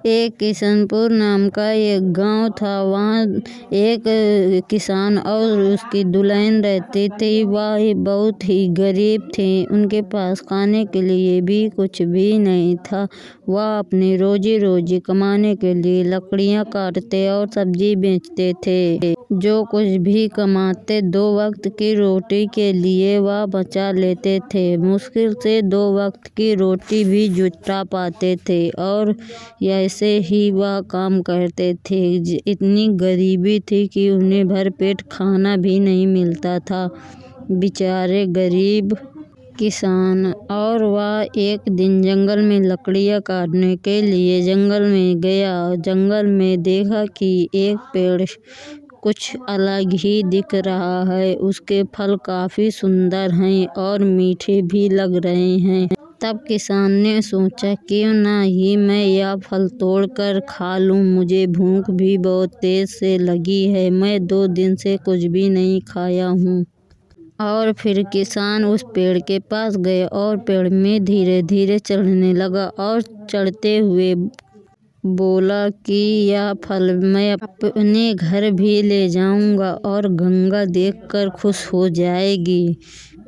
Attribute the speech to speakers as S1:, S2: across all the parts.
S1: एक किशनपुर नाम का एक गांव था। वहाँ एक किसान और उसकी दुल्हन रहती थी। वह बहुत ही गरीब थे। उनके पास खाने के लिए भी कुछ भी नहीं था। वह अपनी रोजी रोजी कमाने के लिए लकड़ियाँ काटते और सब्जी बेचते थे। जो कुछ भी कमाते 2 वक्त की रोटी के लिए वह बचा लेते थे। मुश्किल से 2 वक्त की रोटी भी जुटा पाते थे और ऐसे ही वह काम करते थे। इतनी गरीबी थी कि उन्हें भरपेट खाना भी नहीं मिलता था। बेचारे गरीब किसान। और वह एक दिन जंगल में लकड़ियाँ काटने के लिए जंगल में गया। जंगल में देखा कि एक पेड़ कुछ अलग ही दिख रहा है। उसके फल काफी सुंदर हैं और मीठे भी लग रहे हैं। तब किसान ने सोचा, क्यों ना ही मैं यह फल तोड़कर खा लूं। मुझे भूख भी बहुत तेज से लगी है। मैं 2 दिन से कुछ भी नहीं खाया हूँ। और फिर किसान उस पेड़ के पास गए और पेड़ में धीरे धीरे चढ़ने लगा और चढ़ते हुए बोला कि यह फल मैं अपने घर भी ले जाऊंगा और गंगा देखकर खुश हो जाएगी।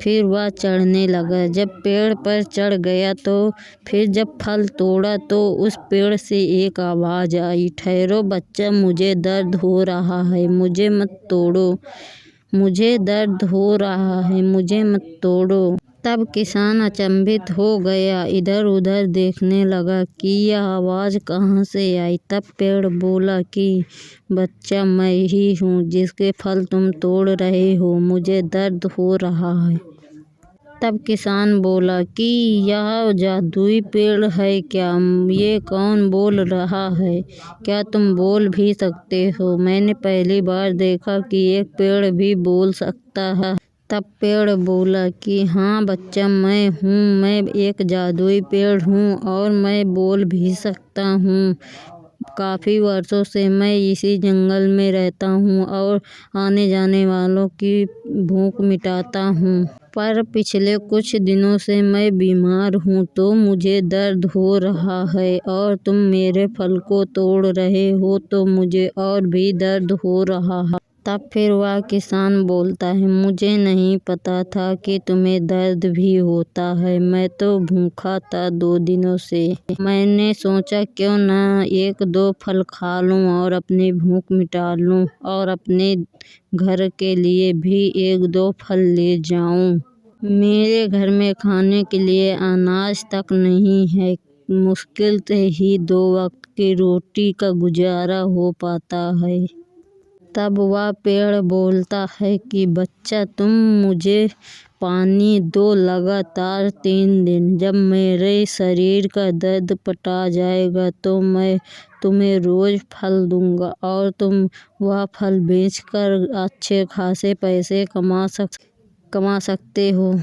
S1: फिर वह चढ़ने लगा। जब पेड़ पर चढ़ गया तो फिर जब फल तोड़ा तो उस पेड़ से एक आवाज़ आई, ठहरो बच्चा, मुझे दर्द हो रहा है, मुझे मत तोड़ो। मुझे दर्द हो रहा है, मुझे मत तोड़ो। तब किसान अचंभित हो गया। इधर उधर देखने लगा कि यह आवाज़ कहाँ से आई। तब पेड़ बोला कि बच्चा, मैं ही हूँ जिसके फल तुम तोड़ रहे हो। मुझे दर्द हो रहा है। तब किसान बोला कि यह जादुई पेड़ है क्या? ये कौन बोल रहा है? क्या तुम बोल भी सकते हो? मैंने पहली बार देखा कि एक पेड़ भी बोल सकता है। तब पेड़ बोला कि हाँ बच्चा, मैं हूँ। मैं एक जादुई पेड़ हूँ और मैं बोल भी सकता हूँ। काफ़ी वर्षों से मैं इसी जंगल में रहता हूँ और आने जाने वालों की भूख मिटाता हूँ। पर पिछले कुछ दिनों से मैं बीमार हूँ तो मुझे दर्द हो रहा है और तुम मेरे फल को तोड़ रहे हो तो मुझे और भी दर्द हो रहा है। तब फिर वह किसान बोलता है, मुझे नहीं पता था कि तुम्हें दर्द भी होता है। मैं तो भूखा था 2 दिनों से। मैंने सोचा क्यों ना 1-2 फल खा लूं और अपनी भूख मिटा लूं और अपने घर के लिए भी 1-2 फल ले जाऊं। मेरे घर में खाने के लिए अनाज तक नहीं है। मुश्किल से ही 2 वक्त की रोटी का गुजारा हो पाता है। तब वह पेड़ बोलता है कि बच्चा, तुम मुझे पानी दो लगातार 3 दिन। जब मेरे शरीर का दर्द पटा जाएगा तो मैं तुम्हें रोज़ फल दूंगा और तुम वह फल बेचकर अच्छे खासे पैसे कमा सकते हो।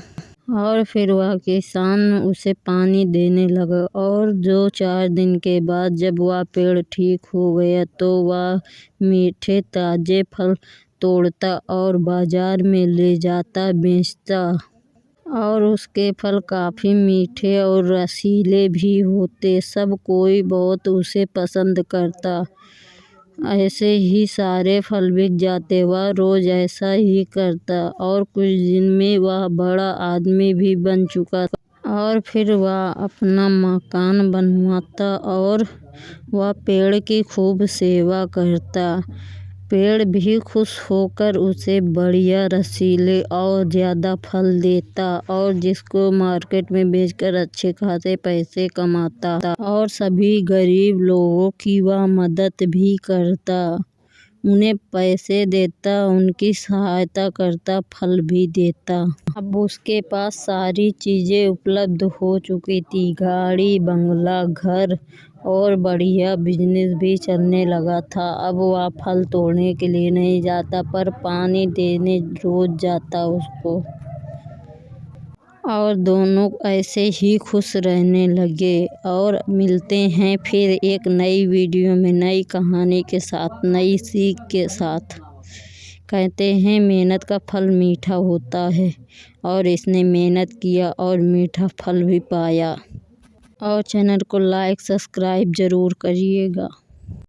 S1: और फिर वह किसान उसे पानी देने लगा और 2-4 दिन के बाद जब वह पेड़ ठीक हो गया तो वह मीठे ताज़े फल तोड़ता और बाजार में ले जाता बेचता। और उसके फल काफ़ी मीठे और रसीले भी होते। सब कोई बहुत उसे पसंद करता। ऐसे ही सारे फल बिक जाते। वह रोज़ ऐसा ही करता और कुछ दिन में वह बड़ा आदमी भी बन चुका था। और फिर वह अपना मकान बनवाता और वह पेड़ की खूब सेवा करता। पेड़ भी खुश होकर उसे बढ़िया रसीले और ज़्यादा फल देता और जिसको मार्केट में बेचकर अच्छे खासे पैसे कमाता। और सभी गरीब लोगों की वह मदद भी करता। उन्हें पैसे देता, उनकी सहायता करता, फल भी देता। अब उसके पास सारी चीज़ें उपलब्ध हो चुकी थी। गाड़ी, बंगला, घर और बढ़िया बिजनेस भी चलने लगा था। अब वह फल तोड़ने के लिए नहीं जाता पर पानी देने रोज जाता उसको। और दोनों ऐसे ही खुश रहने लगे। और मिलते हैं फिर एक नई वीडियो में नई कहानी के साथ, नई सीख के साथ। कहते हैं मेहनत का फल मीठा होता है और इसने मेहनत किया और मीठा फल भी पाया। और चैनल को लाइक सब्सक्राइब ज़रूर करिएगा।